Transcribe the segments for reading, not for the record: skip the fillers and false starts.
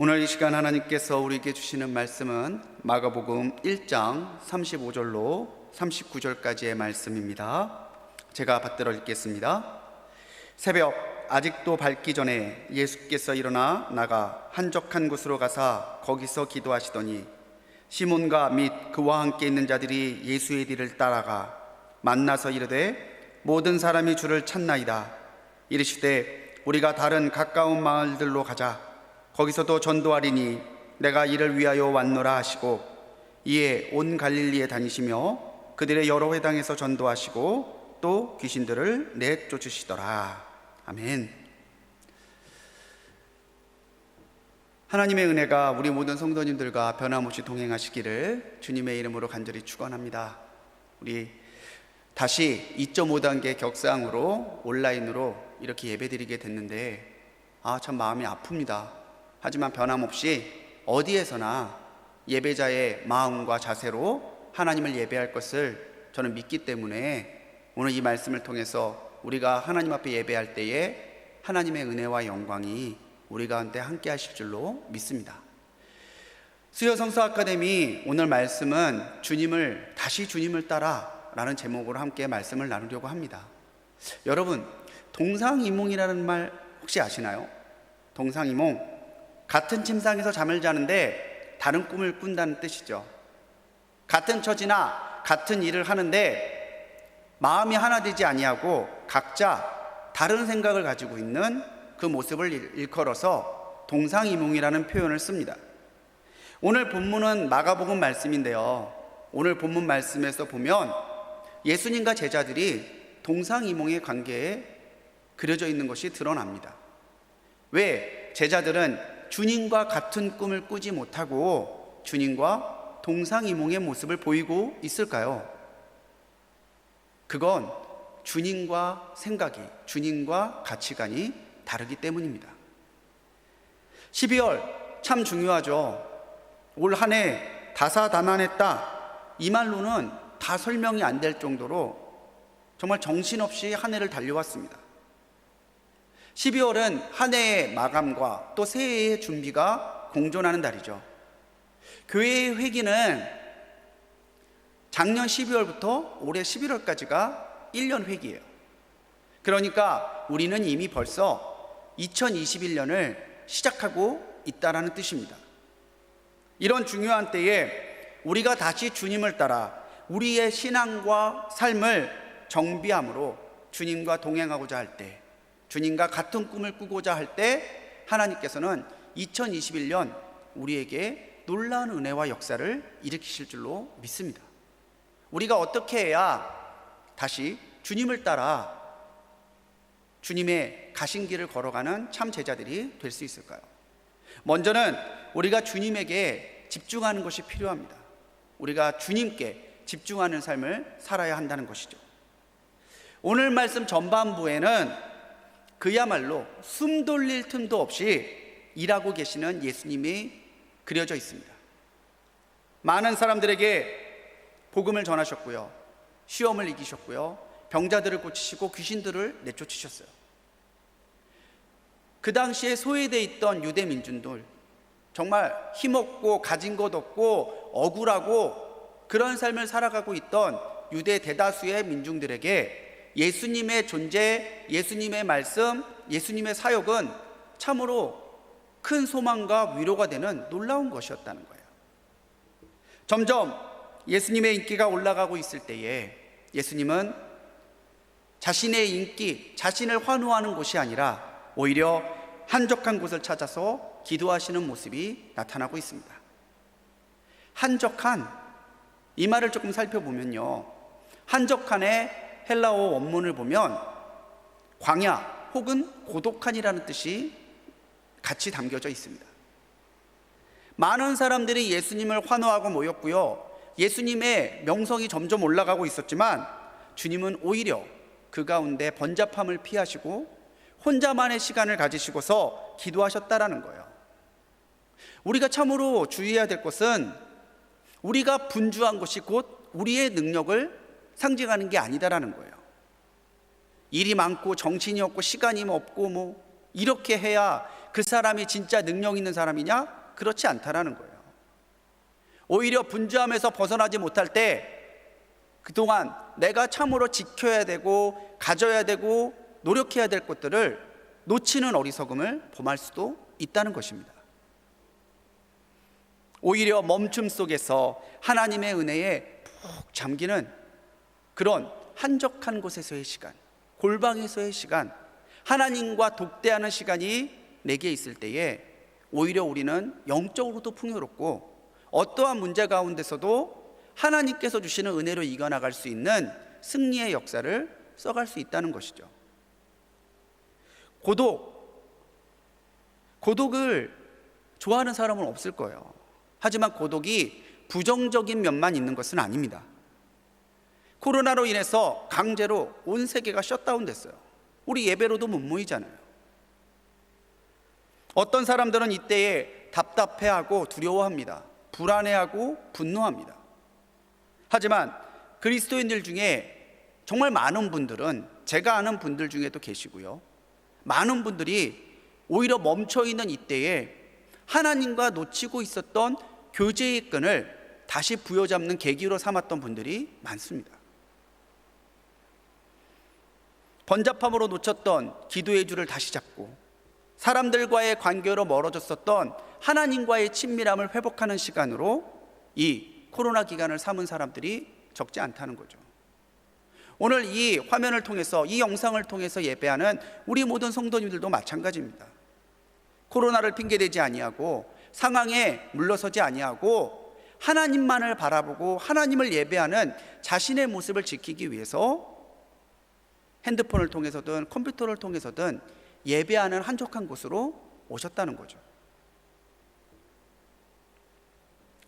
오늘 이 시간 하나님께서 우리에게 주시는 말씀은 마가복음 1장 35절로 39절까지의 말씀입니다. 제가 받들어 읽겠습니다. 새벽 아직도 밝기 전에 예수께서 일어나 나가 한적한 곳으로 가사 거기서 기도하시더니 시몬과 및 그와 함께 있는 자들이 예수의 뒤를 따라가 만나서 이르되 모든 사람이 주를 찾나이다. 이르시되 우리가 다른 가까운 마을들로 가자. 거기서도 전도하리니 내가 이를 위하여 왔노라 하시고 이에 온 갈릴리에 다니시며 그들의 여러 회당에서 전도하시고 또 귀신들을 내쫓으시더라. 아멘. 하나님의 은혜가 우리 모든 성도님들과 변함없이 동행하시기를 주님의 이름으로 간절히 축원합니다. 우리 다시 2.5단계 격상으로 온라인으로 이렇게 예배드리게 됐는데 참 마음이 아픕니다. 하지만 변함없이 어디에서나 예배자의 마음과 자세로 하나님을 예배할 것을 저는 믿기 때문에 오늘 이 말씀을 통해서 우리가 하나님 앞에 예배할 때에 하나님의 은혜와 영광이 우리 가운데 함께 하실 줄로 믿습니다. 수요 성서 아카데미 오늘 말씀은 다시 주님을 따라 라는 제목으로 함께 말씀을 나누려고 합니다. 여러분, 동상이몽이라는 말 혹시 아시나요? 동상이몽, 같은 침상에서 잠을 자는데 다른 꿈을 꾼다는 뜻이죠. 같은 처지나 같은 일을 하는데 마음이 하나 되지 아니하고 각자 다른 생각을 가지고 있는 그 모습을 일컬어서 동상이몽이라는 표현을 씁니다. 오늘 본문은 마가복음 말씀인데요, 오늘 본문 말씀에서 보면 예수님과 제자들이 동상이몽의 관계에 그려져 있는 것이 드러납니다. 왜 제자들은 주님과 같은 꿈을 꾸지 못하고 주님과 동상이몽의 모습을 보이고 있을까요? 그건 주님과 생각이, 주님과 가치관이 다르기 때문입니다. 12월 참 중요하죠. 올 한 해 다사다난했다, 이 말로는 다 설명이 안 될 정도로 정말 정신없이 한 해를 달려왔습니다. 12월은 한 해의 마감과 또 새해의 준비가 공존하는 달이죠. 교회의 회기는 작년 12월부터 올해 11월까지가 1년 회기예요. 그러니까 우리는 이미 벌써 2021년을 시작하고 있다는 뜻입니다. 이런 중요한 때에 우리가 다시 주님을 따라 우리의 신앙과 삶을 정비함으로 주님과 동행하고자 할 때, 주님과 같은 꿈을 꾸고자 할 때 하나님께서는 2021년 우리에게 놀라운 은혜와 역사를 일으키실 줄로 믿습니다. 우리가 어떻게 해야 다시 주님을 따라 주님의 가신 길을 걸어가는 참 제자들이 될 수 있을까요? 먼저는 우리가 주님에게 집중하는 것이 필요합니다. 우리가 주님께 집중하는 삶을 살아야 한다는 것이죠. 오늘 말씀 전반부에는 그야말로 숨 돌릴 틈도 없이 일하고 계시는 예수님이 그려져 있습니다. 많은 사람들에게 복음을 전하셨고요, 시험을 이기셨고요, 병자들을 고치시고 귀신들을 내쫓으셨어요. 그 당시에 소외되어 있던 유대 민중들, 정말 힘없고 가진 것 없고 억울하고 그런 삶을 살아가고 있던 유대 대다수의 민중들에게 예수님의 존재, 예수님의 말씀, 예수님의 사역은 참으로 큰 소망과 위로가 되는 놀라운 것이었다는 거예요. 점점 예수님의 인기가 올라가고 있을 때에 예수님은 자신의 인기, 자신을 환호하는 곳이 아니라 오히려 한적한 곳을 찾아서 기도하시는 모습이 나타나고 있습니다. 한적한, 이 말을 조금 살펴보면요, 한적한의 헬라어 원문을 보면 광야 혹은 고독한이라는 뜻이 같이 담겨져 있습니다. 많은 사람들이 예수님을 환호하고 모였고요, 예수님의 명성이 점점 올라가고 있었지만 주님은 오히려 그 가운데 번잡함을 피하시고 혼자만의 시간을 가지시고서 기도하셨다라는 거예요. 우리가 참으로 주의해야 될 것은 우리가 분주한 것이 곧 우리의 능력을 상징하는 게 아니다라는 거예요. 일이 많고 정신이 없고 시간이 없고 이렇게 해야 그 사람이 진짜 능력 있는 사람이냐? 그렇지 않다라는 거예요. 오히려 분주함에서 벗어나지 못할 때 그동안 내가 참으로 지켜야 되고 가져야 되고 노력해야 될 것들을 놓치는 어리석음을 범할 수도 있다는 것입니다. 오히려 멈춤 속에서 하나님의 은혜에 푹 잠기는 그런 한적한 곳에서의 시간, 골방에서의 시간, 하나님과 독대하는 시간이 내게 있을 때에 오히려 우리는 영적으로도 풍요롭고 어떠한 문제 가운데서도 하나님께서 주시는 은혜로 이겨나갈 수 있는 승리의 역사를 써갈 수 있다는 것이죠. 고독을 좋아하는 사람은 없을 거예요. 하지만 고독이 부정적인 면만 있는 것은 아닙니다. 코로나로 인해서 강제로 온 세계가 셧다운 됐어요. 우리 예배로도 못 모이잖아요. 어떤 사람들은 이때에 답답해하고 두려워합니다. 불안해하고 분노합니다. 하지만 그리스도인들 중에 정말 많은 분들은, 제가 아는 분들 중에도 계시고요, 많은 분들이 오히려 멈춰있는 이때에 하나님과 놓치고 있었던 교제의 끈을 다시 부여잡는 계기로 삼았던 분들이 많습니다. 번잡함으로 놓쳤던 기도의 줄을 다시 잡고 사람들과의 관계로 멀어졌었던 하나님과의 친밀함을 회복하는 시간으로 이 코로나 기간을 삼은 사람들이 적지 않다는 거죠. 오늘 이 화면을 통해서, 이 영상을 통해서 예배하는 우리 모든 성도님들도 마찬가지입니다. 코로나를 핑계대지 아니하고 상황에 물러서지 아니하고 하나님만을 바라보고 하나님을 예배하는 자신의 모습을 지키기 위해서 핸드폰을 통해서든 컴퓨터를 통해서든 예배하는 한적한 곳으로 오셨다는 거죠.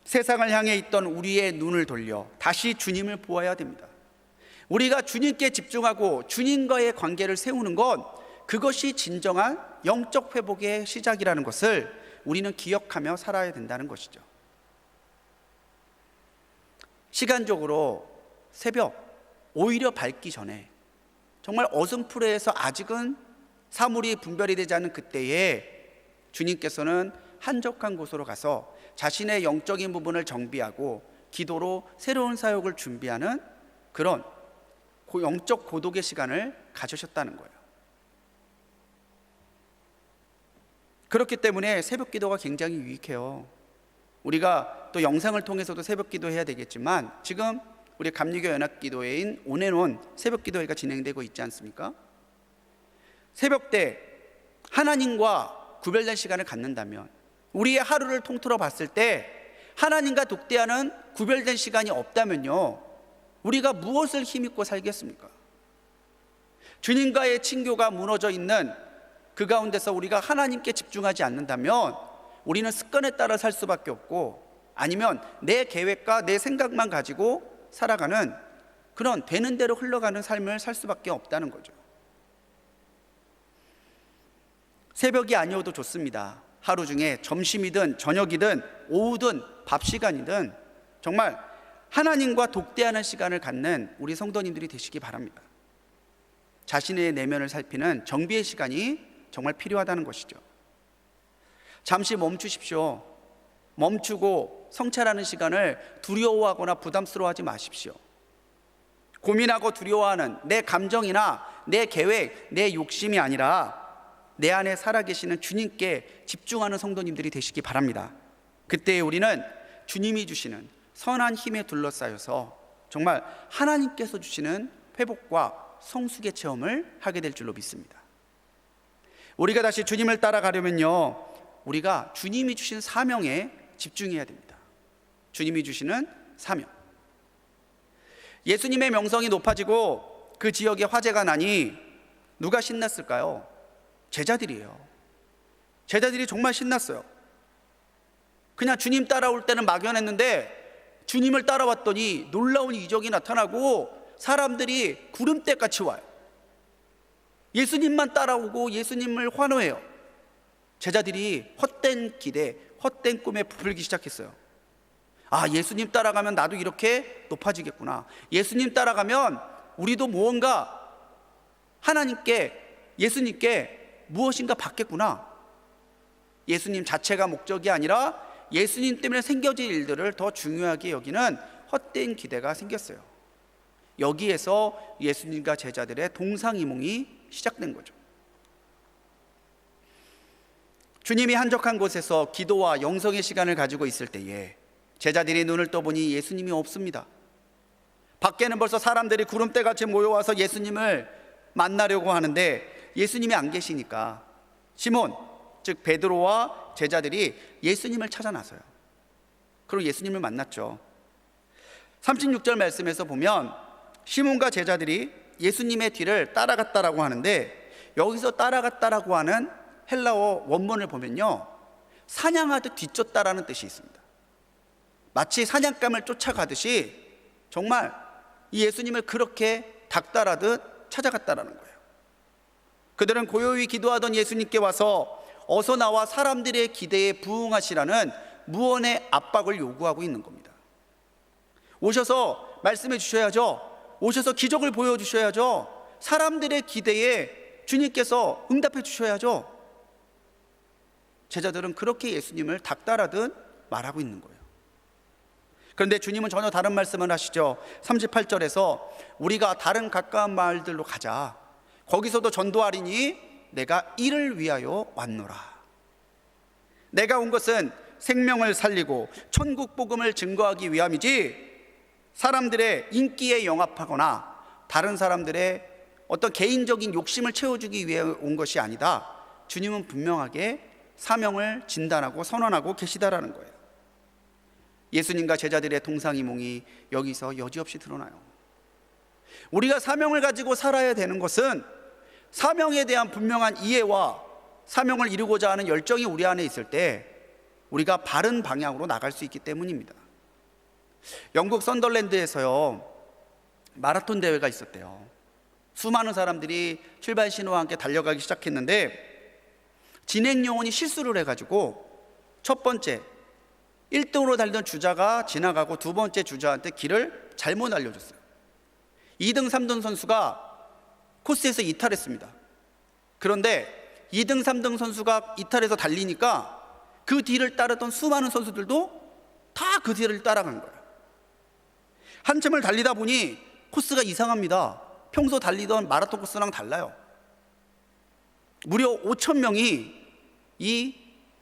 세상을 향해 있던 우리의 눈을 돌려 다시 주님을 보아야 됩니다. 우리가 주님께 집중하고 주님과의 관계를 세우는 것, 그것이 진정한 영적 회복의 시작이라는 것을 우리는 기억하며 살아야 된다는 것이죠. 시간적으로 새벽 오히려 밝기 전에, 정말 어슴푸레해서 아직은 사물이 분별이 되지 않은 그때에 주님께서는 한적한 곳으로 가서 자신의 영적인 부분을 정비하고 기도로 새로운 사역을 준비하는 그런 영적 고독의 시간을 가지셨다는 거예요. 그렇기 때문에 새벽 기도가 굉장히 유익해요. 우리가 또 영상을 통해서도 새벽 기도해야 되겠지만 지금 우리 감리교 연합기도회인 온앤온 새벽 기도회가 진행되고 있지 않습니까? 새벽 때 하나님과 구별된 시간을 갖는다면, 우리의 하루를 통틀어 봤을 때 하나님과 독대하는 구별된 시간이 없다면요, 우리가 무엇을 힘입고 살겠습니까? 주님과의 친교가 무너져 있는 그 가운데서 우리가 하나님께 집중하지 않는다면 우리는 습관에 따라 살 수밖에 없고, 아니면 내 계획과 내 생각만 가지고 살아가는 그런 되는 대로 흘러가는 삶을 살 수밖에 없다는 거죠. 새벽이 아니어도 좋습니다. 하루 중에 점심이든 저녁이든 오후든 밥 시간이든 정말 하나님과 독대하는 시간을 갖는 우리 성도님들이 되시기 바랍니다. 자신의 내면을 살피는 정비의 시간이 정말 필요하다는 것이죠. 잠시 멈추십시오. 멈추고 성찰하는 시간을 두려워하거나 부담스러워하지 마십시오. 고민하고 두려워하는 내 감정이나 내 계획, 내 욕심이 아니라 내 안에 살아계시는 주님께 집중하는 성도님들이 되시기 바랍니다. 그때 우리는 주님이 주시는 선한 힘에 둘러싸여서 정말 하나님께서 주시는 회복과 성숙의 체험을 하게 될 줄로 믿습니다. 우리가 다시 주님을 따라가려면요, 우리가 주님이 주신 사명에 집중해야 됩니다. 주님이 주시는 사명. 예수님의 명성이 높아지고 그 지역에 화재가 나니 누가 신났을까요? 제자들이에요. 제자들이 정말 신났어요. 그냥 주님 따라올 때는 막연했는데 주님을 따라왔더니 놀라운 이적이 나타나고 사람들이 구름대같이 와요. 예수님만 따라오고 예수님을 환호해요. 제자들이 헛된 기대, 헛된 꿈에 부풀기 시작했어요. 아, 예수님 따라가면 나도 이렇게 높아지겠구나. 예수님 따라가면 우리도 무언가 하나님께, 예수님께 무엇인가 받겠구나. 예수님 자체가 목적이 아니라 예수님 때문에 생겨질 일들을 더 중요하게 여기는 헛된 기대가 생겼어요. 여기에서 예수님과 제자들의 동상이몽이 시작된 거죠. 주님이 한적한 곳에서 기도와 영성의 시간을 가지고 있을 때에 제자들이 눈을 떠보니 예수님이 없습니다. 밖에는 벌써 사람들이 구름대같이 모여와서 예수님을 만나려고 하는데 예수님이 안 계시니까 시몬, 즉 베드로와 제자들이 예수님을 찾아 나서요. 그리고 예수님을 만났죠. 36절 말씀에서 보면 시몬과 제자들이 예수님의 뒤를 따라갔다라고 하는데, 여기서 따라갔다라고 하는 헬라어 원문을 보면요, 사냥하듯 뒤쫓다라는 뜻이 있습니다. 마치 사냥감을 쫓아가듯이 정말 이 예수님을 그렇게 닥달하듯 찾아갔다라는 거예요. 그들은 고요히 기도하던 예수님께 와서 어서 나와 사람들의 기대에 부응하시라는 무언의 압박을 요구하고 있는 겁니다. 오셔서 말씀해 주셔야죠. 오셔서 기적을 보여주셔야죠. 사람들의 기대에 주님께서 응답해 주셔야죠. 제자들은 그렇게 예수님을 닥달하듯 말하고 있는 거예요. 그런데 주님은 전혀 다른 말씀을 하시죠. 38절에서 우리가 다른 가까운 마을들로 가자. 거기서도 전도하리니 내가 이를 위하여 왔노라. 내가 온 것은 생명을 살리고 천국 복음을 증거하기 위함이지 사람들의 인기에 영합하거나 다른 사람들의 어떤 개인적인 욕심을 채워주기 위해 온 것이 아니다. 주님은 분명하게 사명을 진단하고 선언하고 계시다라는 거예요. 예수님과 제자들의 동상이몽이 여기서 여지없이 드러나요. 우리가 사명을 가지고 살아야 되는 것은 사명에 대한 분명한 이해와 사명을 이루고자 하는 열정이 우리 안에 있을 때 우리가 바른 방향으로 나갈 수 있기 때문입니다. 영국 선덜랜드에서요, 마라톤 대회가 있었대요. 수많은 사람들이 출발 신호와 함께 달려가기 시작했는데 진행 요원이 실수를 해가지고 첫 번째 1등으로 달리던 주자가 지나가고 두 번째 주자한테 길을 잘못 알려줬어요. 2등, 3등 선수가 코스에서 이탈했습니다. 그런데 2등, 3등 선수가 이탈해서 달리니까 그 뒤를 따르던 수많은 선수들도 다 그 뒤를 따라간 거예요. 한참을 달리다 보니 코스가 이상합니다. 평소 달리던 마라톤 코스랑 달라요. 무려 5천 명이 이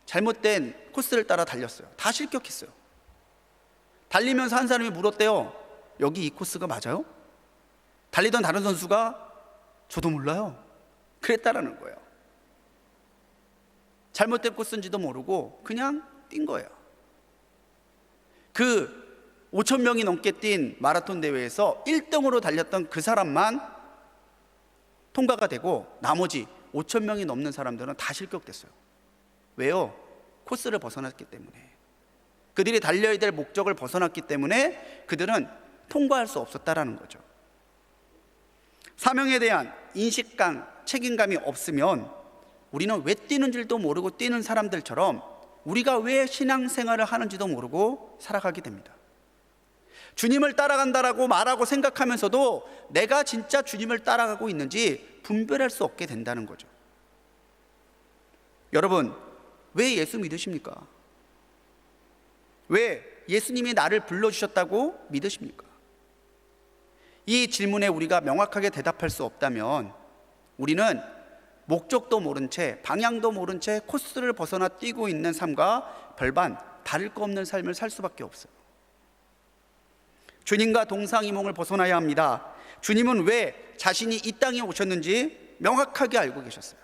잘못된 코스를 따라 달렸어요. 다 실격했어요. 달리면서 한 사람이 물었대요. 여기 이 코스가 맞아요? 달리던 다른 선수가 저도 몰라요. 그랬다라는 거예요. 잘못된 코스인지도 모르고 그냥 뛴 거예요. 그 5천 명이 넘게 뛴 마라톤 대회에서 1등으로 달렸던 그 사람만 통과가 되고 나머지 5천 명이 넘는 사람들은 다 실격됐어요. 왜요? 코스를 벗어났기 때문에. 그들이 달려야 될 목적을 벗어났기 때문에 그들은 통과할 수 없었다라는 거죠. 사명에 대한 인식감, 책임감이 없으면 우리는 왜 뛰는 줄도 모르고 뛰는 사람들처럼 우리가 왜 신앙생활을 하는지도 모르고 살아가게 됩니다. 주님을 따라간다라고 말하고 생각하면서도 내가 진짜 주님을 따라가고 있는지 분별할 수 없게 된다는 거죠. 여러분, 왜 예수 믿으십니까? 왜 예수님이 나를 불러주셨다고 믿으십니까? 이 질문에 우리가 명확하게 대답할 수 없다면 우리는 목적도 모른 채, 방향도 모른 채 코스를 벗어나 뛰고 있는 삶과 별반 다를 거 없는 삶을 살 수밖에 없어요. 주님과 동상이몽을 벗어나야 합니다. 주님은 왜 자신이 이 땅에 오셨는지 명확하게 알고 계셨어요.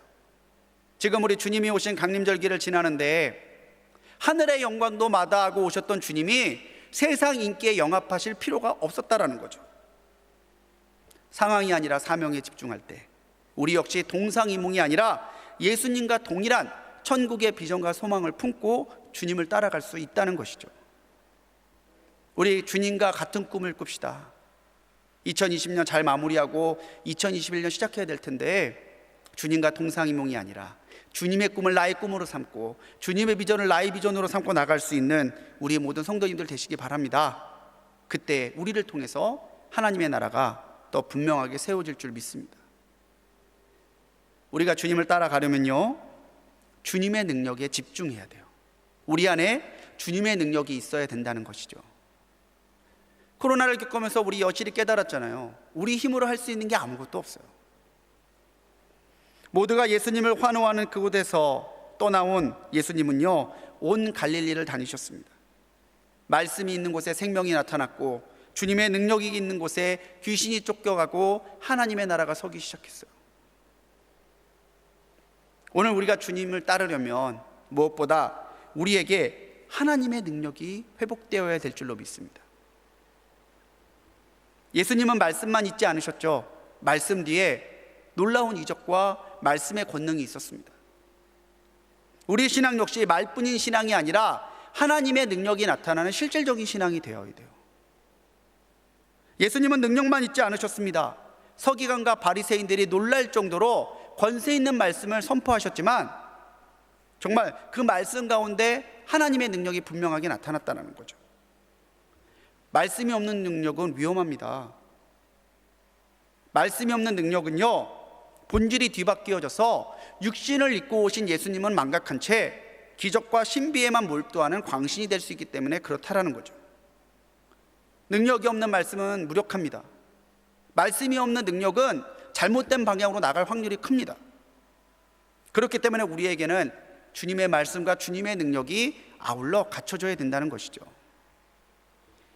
지금 우리 주님이 오신 강림절기를 지나는데 하늘의 영광도 마다하고 오셨던 주님이 세상 인기에 영합하실 필요가 없었다라는 거죠. 상황이 아니라 사명에 집중할 때 우리 역시 동상이몽이 아니라 예수님과 동일한 천국의 비전과 소망을 품고 주님을 따라갈 수 있다는 것이죠. 우리 주님과 같은 꿈을 꿉시다. 2020년 잘 마무리하고 2021년 시작해야 될 텐데 주님과 동상이몽이 아니라 주님의 꿈을 나의 꿈으로 삼고 주님의 비전을 나의 비전으로 삼고 나갈 수 있는 우리 모든 성도님들 되시기 바랍니다. 그때 우리를 통해서 하나님의 나라가 더 분명하게 세워질 줄 믿습니다. 우리가 주님을 따라가려면요, 주님의 능력에 집중해야 돼요. 우리 안에 주님의 능력이 있어야 된다는 것이죠. 코로나를 겪으면서 우리 여실히 깨달았잖아요. 우리 힘으로 할 수 있는 게 아무것도 없어요. 모두가 예수님을 환호하는 그곳에서 떠나온 예수님은요, 온 갈릴리를 다니셨습니다. 말씀이 있는 곳에 생명이 나타났고, 주님의 능력이 있는 곳에 귀신이 쫓겨가고 하나님의 나라가 서기 시작했어요. 오늘 우리가 주님을 따르려면 무엇보다 우리에게 하나님의 능력이 회복되어야 될 줄로 믿습니다. 예수님은 말씀만 잊지 않으셨죠. 말씀 뒤에 놀라운 이적과 말씀의 권능이 있었습니다. 우리 신앙 역시 말뿐인 신앙이 아니라 하나님의 능력이 나타나는 실질적인 신앙이 되어야 돼요. 예수님은 능력만 잊지 않으셨습니다. 서기관과 바리새인들이 놀랄 정도로 권세 있는 말씀을 선포하셨지만 정말 그 말씀 가운데 하나님의 능력이 분명하게 나타났다는 거죠. 말씀이 없는 능력은 위험합니다. 말씀이 없는 능력은요, 본질이 뒤바뀌어져서 육신을 입고 오신 예수님은 망각한 채 기적과 신비에만 몰두하는 광신이 될 수 있기 때문에 그렇다라는 거죠. 능력이 없는 말씀은 무력합니다. 말씀이 없는 능력은 잘못된 방향으로 나갈 확률이 큽니다. 그렇기 때문에 우리에게는 주님의 말씀과 주님의 능력이 아울러 갖춰져야 된다는 것이죠.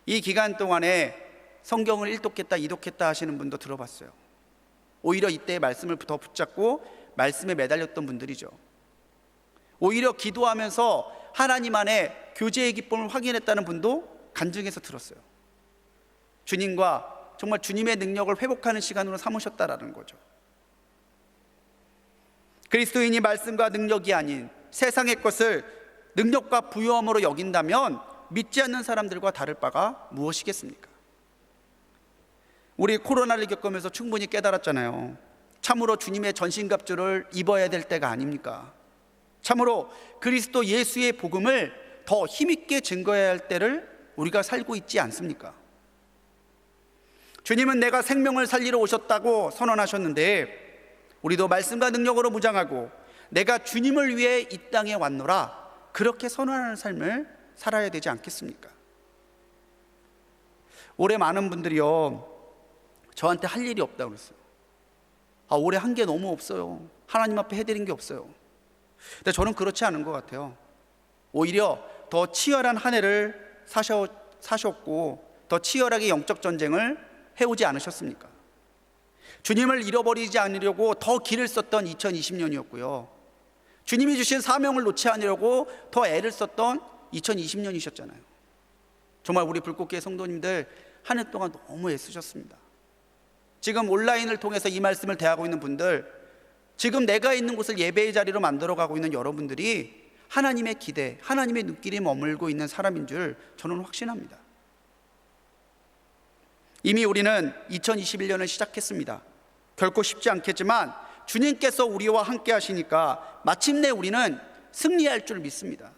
이 기간 동안에 성경을 일독했다 이독했다 하시는 분도 들어봤어요. 오히려 이때 말씀을 더 붙잡고 말씀에 매달렸던 분들이죠. 오히려 기도하면서 하나님 안에 교제의 기쁨을 확인했다는 분도 간증해서 들었어요. 주님과 정말 주님의 능력을 회복하는 시간으로 삼으셨다라는 거죠. 그리스도인이 말씀과 능력이 아닌 세상의 것을 능력과 부요함으로 여긴다면 믿지 않는 사람들과 다를 바가 무엇이겠습니까? 우리 코로나를 겪으면서 충분히 깨달았잖아요. 참으로 주님의 전신갑주를 입어야 될 때가 아닙니까? 참으로 그리스도 예수의 복음을 더 힘있게 증거해야 할 때를 우리가 살고 있지 않습니까? 주님은 내가 생명을 살리러 오셨다고 선언하셨는데 우리도 말씀과 능력으로 무장하고 내가 주님을 위해 이 땅에 왔노라 그렇게 선언하는 삶을 살아야 되지 않겠습니까? 올해 많은 분들이요 저한테 할 일이 없다고 그랬어요. 올해 한 게 너무 없어요. 하나님 앞에 해드린 게 없어요. 근데 저는 그렇지 않은 것 같아요. 오히려 더 치열한 한 해를 사셨고 더 치열하게 영적 전쟁을 해오지 않으셨습니까? 주님을 잃어버리지 않으려고 더 길을 썼던 2020년이었고요. 주님이 주신 사명을 놓지 않으려고 더 애를 썼던 2020년이셨잖아요. 정말 우리 불꽃교회 성도님들 한 해 동안 너무 애쓰셨습니다. 지금 온라인을 통해서 이 말씀을 대하고 있는 분들, 지금 내가 있는 곳을 예배의 자리로 만들어가고 있는 여러분들이 하나님의 기대, 하나님의 눈길이 머물고 있는 사람인 줄 저는 확신합니다. 이미 우리는 2021년을 시작했습니다. 결코 쉽지 않겠지만 주님께서 우리와 함께 하시니까 마침내 우리는 승리할 줄 믿습니다.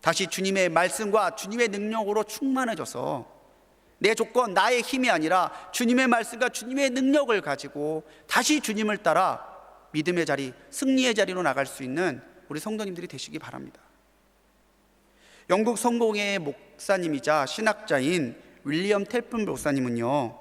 다시 주님의 말씀과 주님의 능력으로 충만해져서 내 조건, 나의 힘이 아니라 주님의 말씀과 주님의 능력을 가지고 다시 주님을 따라 믿음의 자리, 승리의 자리로 나갈 수 있는 우리 성도님들이 되시기 바랍니다. 영국 성공회의 목사님이자 신학자인 윌리엄 텔픈 목사님은요,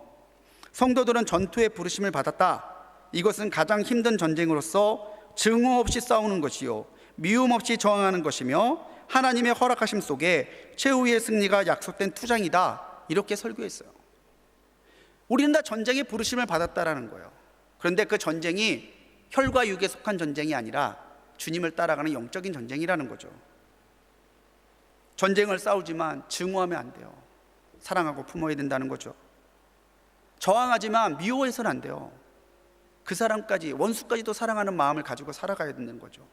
성도들은 전투의 부르심을 받았다. 이것은 가장 힘든 전쟁으로서 증오 없이 싸우는 것이요 미움 없이 저항하는 것이며 하나님의 허락하심 속에 최후의 승리가 약속된 투쟁이다. 이렇게 설교했어요. 우리는 다 전쟁의 부르심을 받았다라는 거예요. 그런데 그 전쟁이 혈과 육에 속한 전쟁이 아니라 주님을 따라가는 영적인 전쟁이라는 거죠. 전쟁을 싸우지만 증오하면 안 돼요. 사랑하고 품어야 된다는 거죠. 저항하지만 미워해서는 안 돼요. 그 사람까지, 원수까지도 사랑하는 마음을 가지고 살아가야 되는 거죠.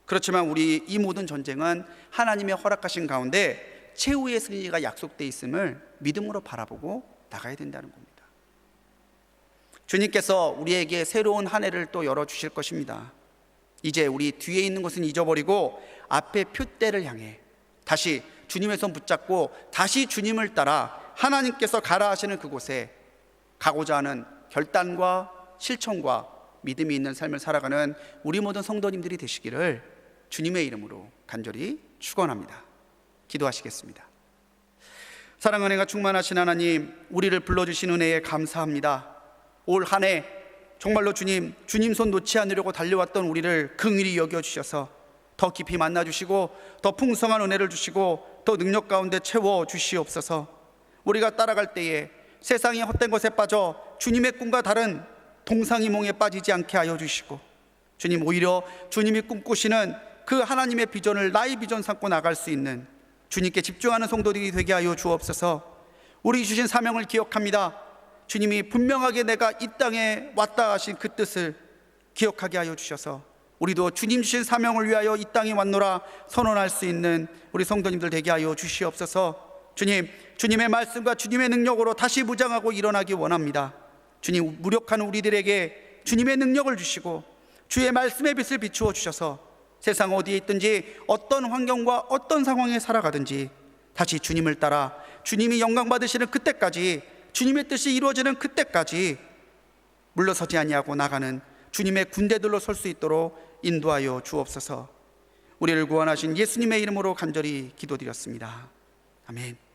그렇지만 우리 이 모든 전쟁은 하나님의 허락하신 가운데 최후의 승리가 약속되어 있음을 믿음으로 바라보고 나가야 된다는 겁니다. 주님께서 우리에게 새로운 한 해를 또 열어주실 것입니다. 이제 우리 뒤에 있는 것은 잊어버리고 앞에 표대를 향해 다시 주님의 손 붙잡고 다시 주님을 따라 하나님께서 가라 하시는 그곳에 가고자 하는 결단과 실천과 믿음이 있는 삶을 살아가는 우리 모든 성도님들이 되시기를 주님의 이름으로 간절히 축원합니다. 기도하시겠습니다. 사랑 은혜가 충만하신 하나님, 우리를 불러주신 은혜에 감사합니다. 올 한 해 정말로 주님 손 놓지 않으려고 달려왔던 우리를 긍휼히 여겨주셔서 더 깊이 만나주시고 더 풍성한 은혜를 주시고 더 능력 가운데 채워주시옵소서. 우리가 따라갈 때에 세상의 헛된 것에 빠져 주님의 꿈과 다른 동상이몽에 빠지지 않게 하여 주시고, 주님 오히려 주님이 꿈꾸시는 그 하나님의 비전을 나의 비전 삼고 나갈 수 있는 주님께 집중하는 성도들이 되게 하여 주옵소서. 우리 주신 사명을 기억합니다. 주님이 분명하게 내가 이 땅에 왔다 하신 그 뜻을 기억하게 하여 주셔서 우리도 주님 주신 사명을 위하여 이 땅에 왔노라 선언할 수 있는 우리 성도님들 되게 하여 주시옵소서. 주님, 주님의 말씀과 주님의 능력으로 다시 무장하고 일어나기 원합니다. 주님, 무력한 우리들에게 주님의 능력을 주시고 주의 말씀의 빛을 비추어 주셔서 세상 어디에 있든지 어떤 환경과 어떤 상황에 살아가든지 다시 주님을 따라 주님이 영광 받으시는 그때까지, 주님의 뜻이 이루어지는 그때까지 물러서지 아니하고 나가는 주님의 군대들로 설 수 있도록 인도하여 주옵소서. 우리를 구원하신 예수님의 이름으로 간절히 기도드렸습니다. 아멘.